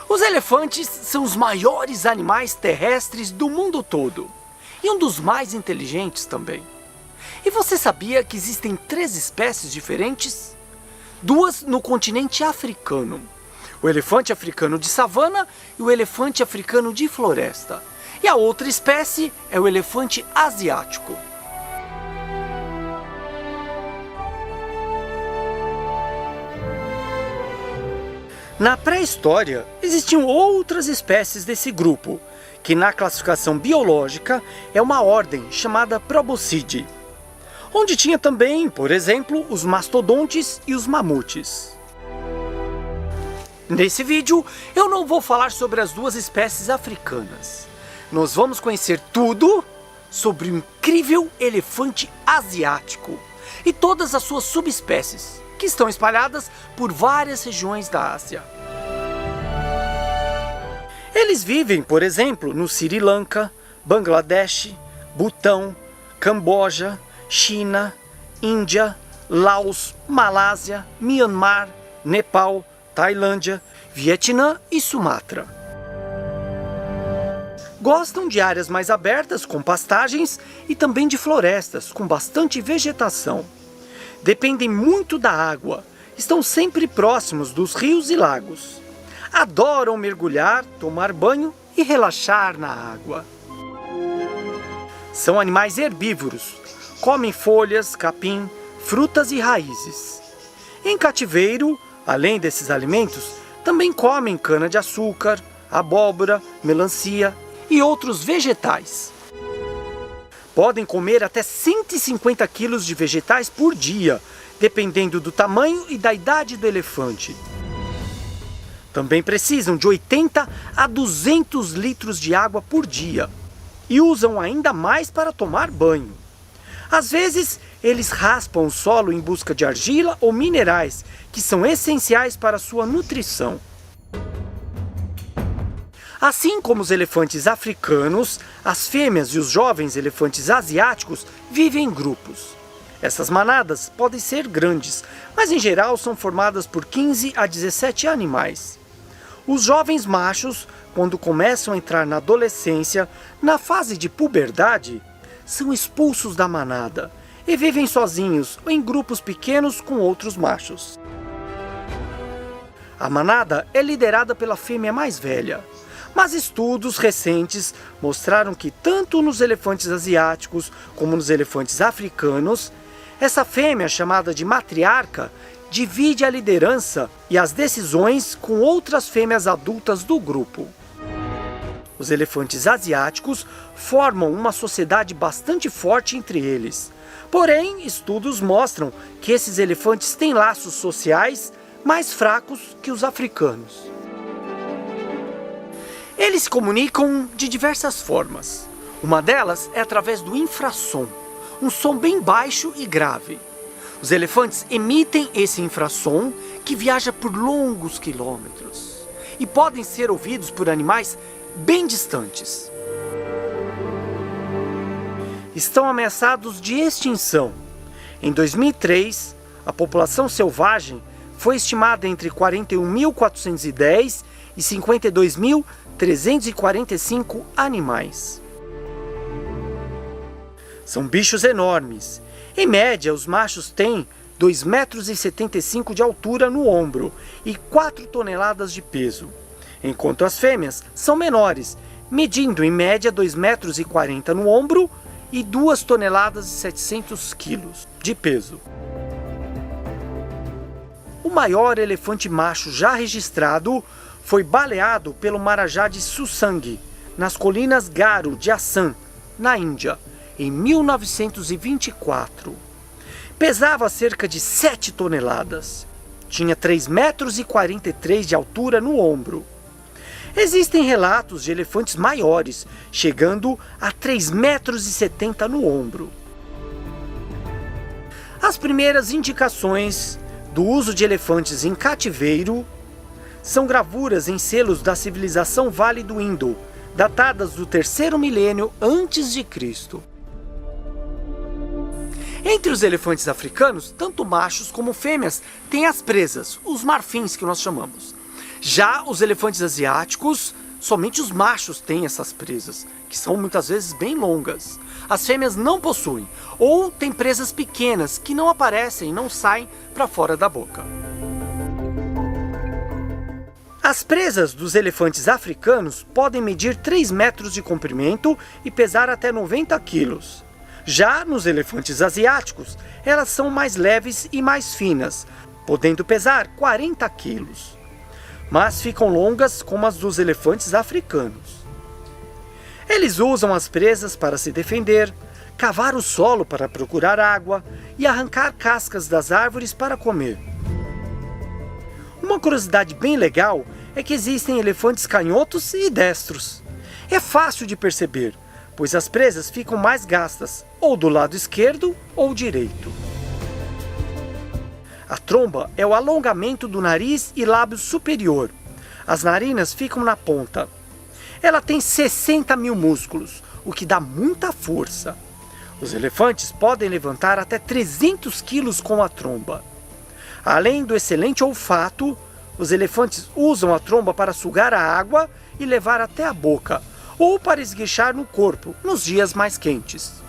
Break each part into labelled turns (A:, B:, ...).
A: Os elefantes são os maiores animais terrestres do mundo todo e um dos mais inteligentes também. E você sabia que existem 3 espécies diferentes? 2 no continente africano: o elefante africano de savana e o elefante africano de floresta. E a outra espécie é o elefante asiático. Na pré-história, existiam outras espécies desse grupo, que na classificação biológica é uma ordem chamada Proboscidea, onde tinha também, por exemplo, os mastodontes e os mamutes. Nesse vídeo, eu não vou falar sobre as 2 espécies africanas. Nós vamos conhecer tudo sobre o incrível elefante asiático e todas as suas subespécies, que estão espalhadas por várias regiões da Ásia. Eles vivem, por exemplo, no Sri Lanka, Bangladesh, Butão, Camboja, China, Índia, Laos, Malásia, Myanmar, Nepal, Tailândia, Vietnã e Sumatra. Gostam de áreas mais abertas com pastagens e também de florestas com bastante vegetação. Dependem muito da água, estão sempre próximos dos rios e lagos. Adoram mergulhar, tomar banho e relaxar na água. São animais herbívoros, comem folhas, capim, frutas e raízes. Em cativeiro, além desses alimentos, também comem cana-de-açúcar, abóbora, melancia e outros vegetais. Podem comer até 150 quilos de vegetais por dia, dependendo do tamanho e da idade do elefante. Também precisam de 80 a 200 litros de água por dia e usam ainda mais para tomar banho. Às vezes, eles raspam o solo em busca de argila ou minerais, que são essenciais para sua nutrição. Assim como os elefantes africanos, as fêmeas e os jovens elefantes asiáticos vivem em grupos. Essas manadas podem ser grandes, mas em geral são formadas por 15 a 17 animais. Os jovens machos, quando começam a entrar na adolescência, na fase de puberdade, são expulsos da manada e vivem sozinhos ou em grupos pequenos com outros machos. A manada é liderada pela fêmea mais velha, mas estudos recentes mostraram que tanto nos elefantes asiáticos como nos elefantes africanos, essa fêmea, chamada de matriarca, divide a liderança e as decisões com outras fêmeas adultas do grupo. Os elefantes asiáticos formam uma sociedade bastante forte entre eles. Porém, estudos mostram que esses elefantes têm laços sociais mais fracos que os africanos. Eles se comunicam de diversas formas. Uma delas é através do infrassom, um som bem baixo e grave. Os elefantes emitem esse infrassom que viaja por longos quilômetros e podem ser ouvidos por animais bem distantes. Estão ameaçados de extinção. Em 2003, a população selvagem foi estimada entre 41.410 e 52.345 animais. São bichos enormes. Em média, os machos têm 2,75 metros de altura no ombro e 4 toneladas de peso, enquanto as fêmeas são menores, medindo em média 2,40 metros no ombro e 2 toneladas e 700 quilos de peso. O maior elefante macho já registrado foi baleado pelo Marajá de Susang, nas colinas Garo de Assam, na Índia, em 1924. Pesava cerca de 7 toneladas. Tinha 3,43 metros de altura no ombro. Existem relatos de elefantes maiores, chegando a 3,70 metros no ombro. As primeiras indicações do uso de elefantes em cativeiro são gravuras em selos da civilização Vale do Indo, datadas do 3º milênio antes de Cristo. Entre os elefantes africanos, tanto machos como fêmeas têm as presas, os marfins que nós chamamos. Já os elefantes asiáticos, somente os machos têm essas presas, que são muitas vezes bem longas. As fêmeas não possuem, ou têm presas pequenas que não aparecem e não saem para fora da boca. As presas dos elefantes africanos podem medir 3 metros de comprimento e pesar até 90 quilos. Já nos elefantes asiáticos, elas são mais leves e mais finas, podendo pesar 40 quilos. Mas ficam longas como as dos elefantes africanos. Eles usam as presas para se defender, cavar o solo para procurar água e arrancar cascas das árvores para comer. Uma curiosidade bem legal é que existem elefantes canhotos e destros. É fácil de perceber, pois as presas ficam mais gastas, ou do lado esquerdo ou direito. A tromba é o alongamento do nariz e lábio superior. As narinas ficam na ponta. Ela tem 60 mil músculos, o que dá muita força. Os elefantes podem levantar até 300 quilos com a tromba. Além do excelente olfato, os elefantes usam a tromba para sugar a água e levar até a boca, ou para esguichar no corpo, nos dias mais quentes.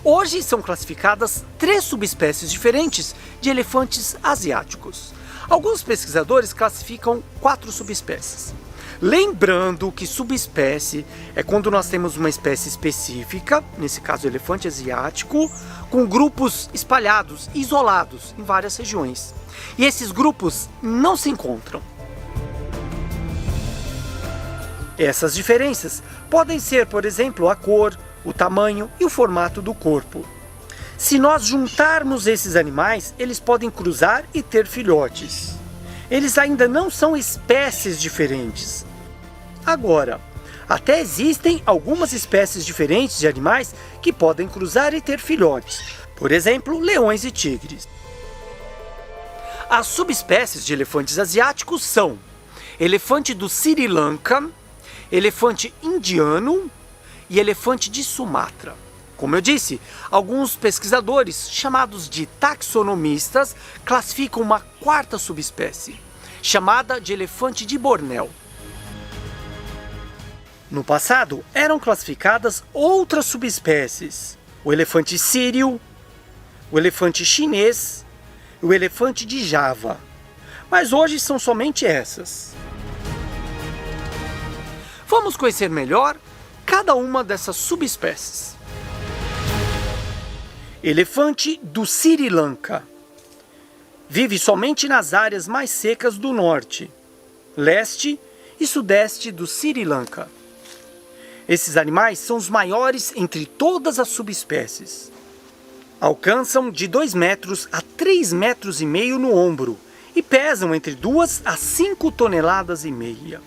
A: Hoje são classificadas 3 subespécies diferentes de elefantes asiáticos. Alguns pesquisadores classificam 4 subespécies. Lembrando que subespécie é quando nós temos uma espécie específica, nesse caso o elefante asiático, com grupos espalhados, isolados em várias regiões. E esses grupos não se encontram. Essas diferenças podem ser, por exemplo, a cor, o tamanho e o formato do corpo. Se nós juntarmos esses animais, eles podem cruzar e ter filhotes. Eles ainda não são espécies diferentes. Agora, até existem algumas espécies diferentes de animais que podem cruzar e ter filhotes. Por exemplo, leões e tigres. As subespécies de elefantes asiáticos são elefante do Sri Lanka, elefante indiano e elefante de Sumatra. Como eu disse, alguns pesquisadores, chamados de taxonomistas, classificam uma 4ª subespécie, chamada de elefante de Bornéu. No passado, eram classificadas outras subespécies, o elefante sírio, o elefante chinês e o elefante de Java. Mas hoje são somente essas. Vamos conhecer melhor cada uma dessas subespécies. Elefante do Sri Lanka. Vive somente nas áreas mais secas do norte, leste e sudeste do Sri Lanka. Esses animais são os maiores entre todas as subespécies. Alcançam de 2 metros a 3,5 metros no ombro e pesam entre 2 a 5 toneladas e meia.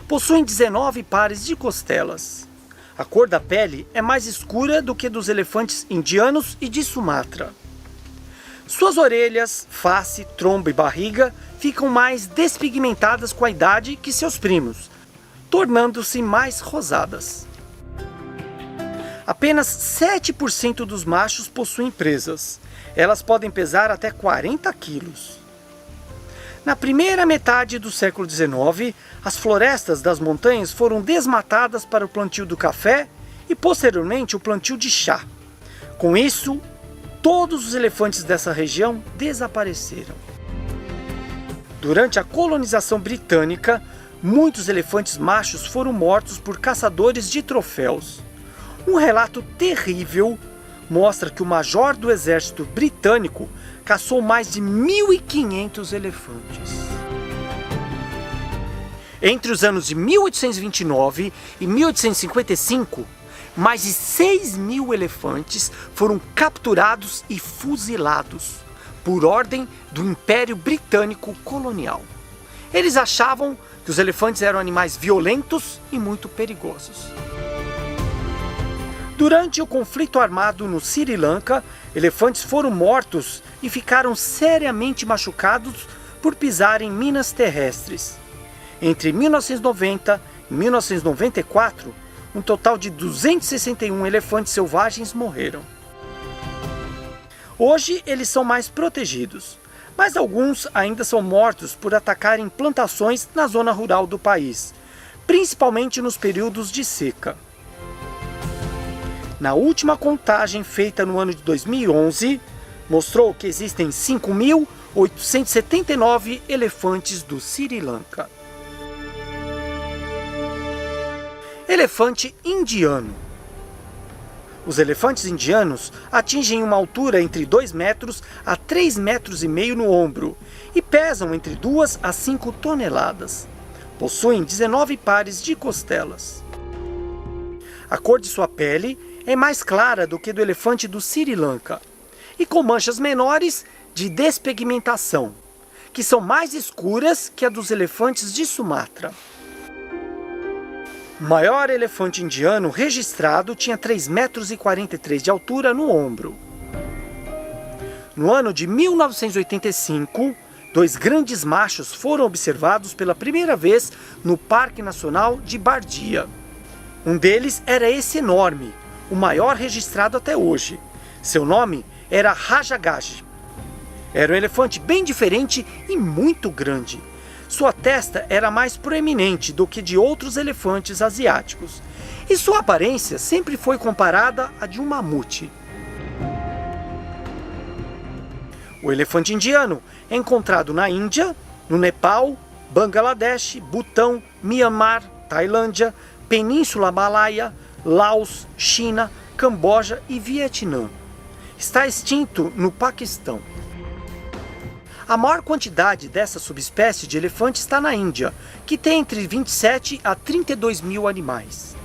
A: Possuem 19 pares de costelas. A cor da pele é mais escura do que dos elefantes indianos e de Sumatra. Suas orelhas, face, tromba e barriga ficam mais despigmentadas com a idade que seus primos, tornando-se mais rosadas. Apenas 7% dos machos possuem presas. Elas podem pesar até 40 quilos. Na primeira metade do século XIX, as florestas das montanhas foram desmatadas para o plantio do café e, posteriormente, o plantio de chá. Com isso, todos os elefantes dessa região desapareceram. Durante a colonização britânica, muitos elefantes machos foram mortos por caçadores de troféus. Um relato terrível mostra que o major do exército britânico caçou mais de 1.500 elefantes. Entre os anos de 1829 e 1855, mais de 6.000 elefantes foram capturados e fuzilados por ordem do Império Britânico Colonial. Eles achavam que os elefantes eram animais violentos e muito perigosos. Durante o conflito armado no Sri Lanka, elefantes foram mortos e ficaram seriamente machucados por pisar em minas terrestres. Entre 1990 e 1994, um total de 261 elefantes selvagens morreram. Hoje eles são mais protegidos, mas alguns ainda são mortos por atacarem plantações na zona rural do país, principalmente nos períodos de seca. Na última contagem feita no ano de 2011, mostrou que existem 5.879 elefantes do Sri Lanka. Elefante indiano. Os elefantes indianos atingem uma altura entre 2 metros a 3,5 metros no ombro e pesam entre 2 a 5 toneladas. Possuem 19 pares de costelas. A cor de sua pele é mais clara do que do elefante do Sri Lanka e com manchas menores de despigmentação, que são mais escuras que a dos elefantes de Sumatra. O maior elefante indiano registrado tinha 3,43 metros de altura no ombro. No ano de 1985, 2 grandes machos foram observados pela primeira vez no Parque Nacional de Bardia. Um deles era esse enorme, o maior registrado até hoje. Seu nome era Rajagashi. Era um elefante bem diferente e muito grande. Sua testa era mais proeminente do que de outros elefantes asiáticos, e sua aparência sempre foi comparada à de um mamute. O elefante indiano é encontrado na Índia, no Nepal, Bangladesh, Butão, Mianmar, Tailândia, Península Malaia, Laos, China, Camboja e Vietnã. Está extinto no Paquistão. A maior quantidade dessa subespécie de elefante está na Índia, que tem entre 27 a 32 mil animais.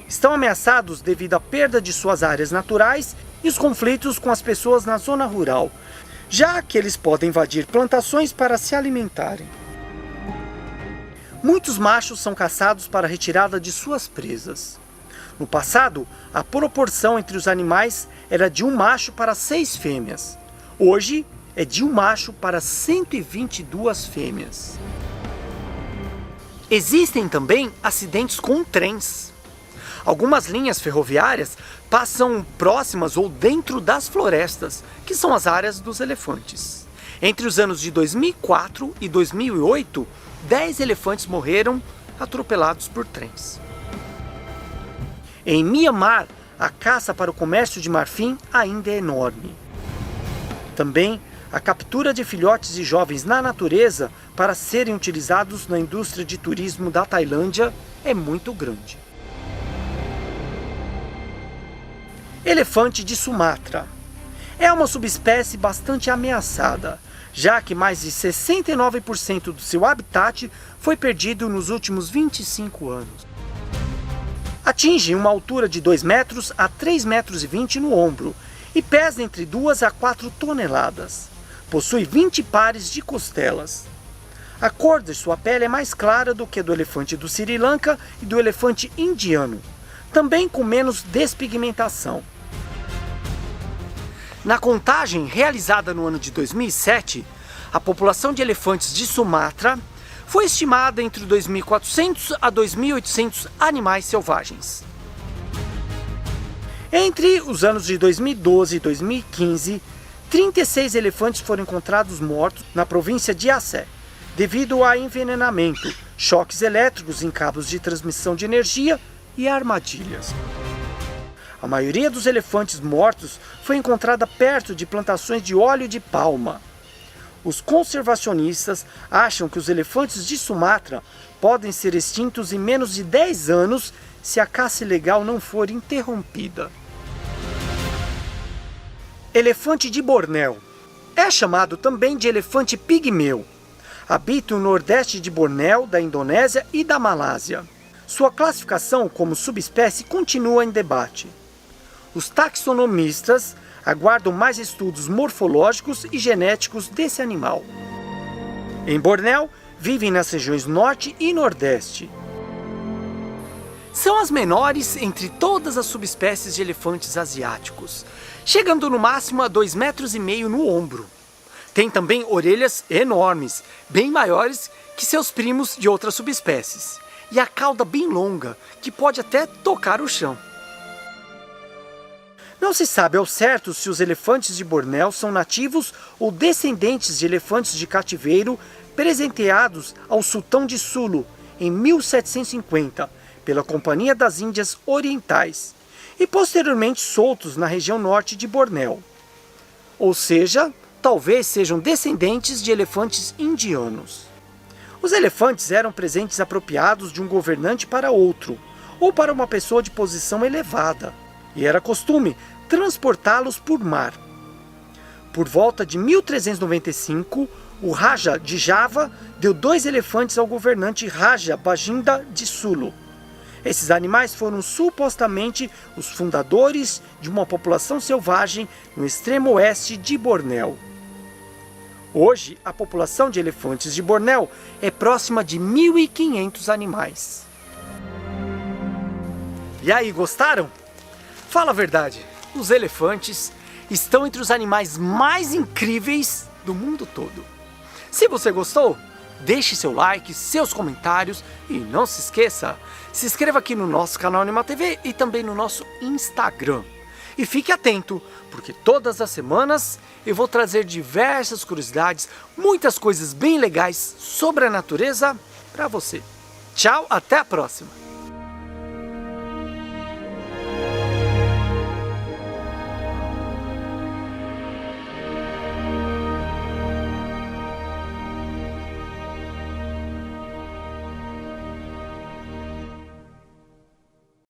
A: Estão ameaçados devido à perda de suas áreas naturais e os conflitos com as pessoas na zona rural, já que eles podem invadir plantações para se alimentarem. Muitos machos são caçados para a retirada de suas presas. No passado, a proporção entre os animais era de um macho para 6 fêmeas. Hoje, é de um macho para 122 fêmeas. Existem também acidentes com trens. Algumas linhas ferroviárias passam próximas ou dentro das florestas, que são as áreas dos elefantes. Entre os anos de 2004 e 2008, 10 elefantes morreram atropelados por trens. Em Mianmar, a caça para o comércio de marfim ainda é enorme. Também, a captura de filhotes e jovens na natureza para serem utilizados na indústria de turismo da Tailândia é muito grande. Elefante de Sumatra. É uma subespécie bastante ameaçada, já que mais de 69% do seu habitat foi perdido nos últimos 25 anos. Atinge uma altura de 2 metros a 3,20 metros no ombro e pesa entre 2 a 4 toneladas. Possui 20 pares de costelas. A cor de sua pele é mais clara do que a do elefante do Sri Lanka e do elefante indiano, também com menos despigmentação. Na contagem realizada no ano de 2007, a população de elefantes de Sumatra foi estimada entre 2.400 a 2.800 animais selvagens. Entre os anos de 2012 e 2015, 36 elefantes foram encontrados mortos na província de Aceh, devido a envenenamento, choques elétricos em cabos de transmissão de energia e armadilhas. A maioria dos elefantes mortos foi encontrada perto de plantações de óleo de palma. Os conservacionistas acham que os elefantes de Sumatra podem ser extintos em menos de 10 anos se a caça ilegal não for interrompida. Elefante de Bornéu. É chamado também de elefante pigmeu. Habita o nordeste de Bornéu, da Indonésia e da Malásia. Sua classificação como subespécie continua em debate. Os taxonomistas aguardam mais estudos morfológicos e genéticos desse animal. Em Bornéu, vivem nas regiões norte e nordeste. São as menores entre todas as subespécies de elefantes asiáticos, chegando no máximo a 2,5 metros no ombro. Tem também orelhas enormes, bem maiores que seus primos de outras subespécies, e a cauda bem longa, que pode até tocar o chão. Não se sabe ao certo se os elefantes de Bornéu são nativos ou descendentes de elefantes de cativeiro presenteados ao sultão de Sulu em 1750 pela Companhia das Índias Orientais e posteriormente soltos na região norte de Bornéu. Ou seja, talvez sejam descendentes de elefantes indianos. Os elefantes eram presentes apropriados de um governante para outro, ou para uma pessoa de posição elevada, e era costume transportá-los por mar. Por volta de 1395, o Raja de Java deu 2 elefantes ao governante Raja Baginda de Sulu. Esses animais foram supostamente os fundadores de uma população selvagem no extremo oeste de Bornéu. Hoje, a população de elefantes de Bornéu é próxima de 1.500 animais. E aí, gostaram? Fala a verdade, os elefantes estão entre os animais mais incríveis do mundo todo. Se você gostou, deixe seu like, seus comentários e não se esqueça, se inscreva aqui no nosso canal AnimaTV e também no nosso Instagram. E fique atento, porque todas as semanas eu vou trazer diversas curiosidades, muitas coisas bem legais sobre a natureza para você. Tchau, até a próxima!